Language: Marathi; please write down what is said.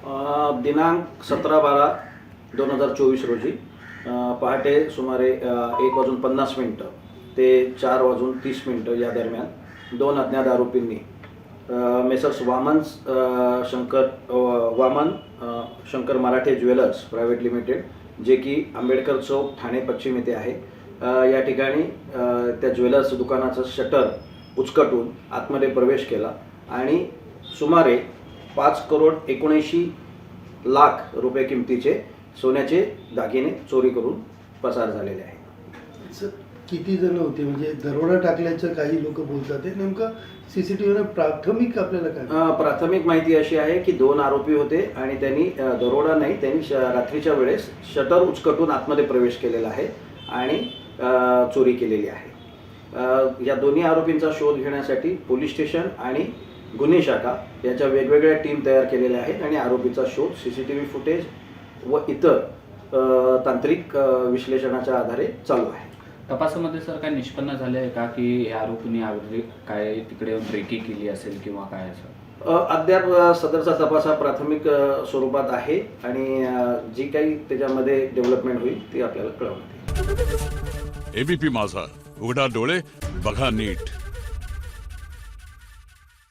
दिनांक 17/12/2024 रोजी पहाटे सुमारे 1:50 ते 4:30 या दरम्यान दोन अज्ञात आरोपींनी मेसर्स वामन शंकर मराठे ज्वेलर्स प्रायव्हेट लिमिटेड, जे की आंबेडकर चौक ठाणे पश्चिम येथे आहे, या ठिकाणी त्या ज्वेलर्स दुकानाचं शटर उचकटून आतमध्ये प्रवेश केला आणि सुमारे 5,79,00,000 रुपये किमतीचे सोन्याचे दागिने चोरी करून पसार झालेले आहेत. किती जण होते, म्हणजे दरोडा टाकल्याचं काही लोक बोलतात, ते नेमकं सीसीटीव्हीवर प्राथमिक आपल्याला काय? प्राथमिक माहिती अशी आहे की दोन आरोपी होते आणि त्यांनी दरोडा नाही, त्यांनी रात्रीच्या वेळेस शटर उचकटून आतमध्ये प्रवेश केलेला आहे आणि चोरी केलेली आहे. या दोन्ही आरोपींचा शोध घेण्यासाठी पोलीस स्टेशन आणि गुन्हे शाखा याच्या वेगवेगळ्या टीम तयार केलेल्या आहेत आणि आरोपीचा शोध सीसीटीव्ही फुटेज व इतर तांत्रिक विश्लेषणाच्या आधारे चालू आहे. तपासामध्ये सर काय निष्पन्न झाले आहे का की या आरोपींनी अगदी काय तिकडे येऊन रेकी केली असेल किंवा काय असं? अद्याप सदरचा तपास हा प्राथमिक स्वरूपात आहे आणि जी काही त्याच्यामध्ये डेव्हलपमेंट होईल ती आपल्याला कळवण्यात येईल. एबीपी माझा, उघडा डोळे बघा नीट.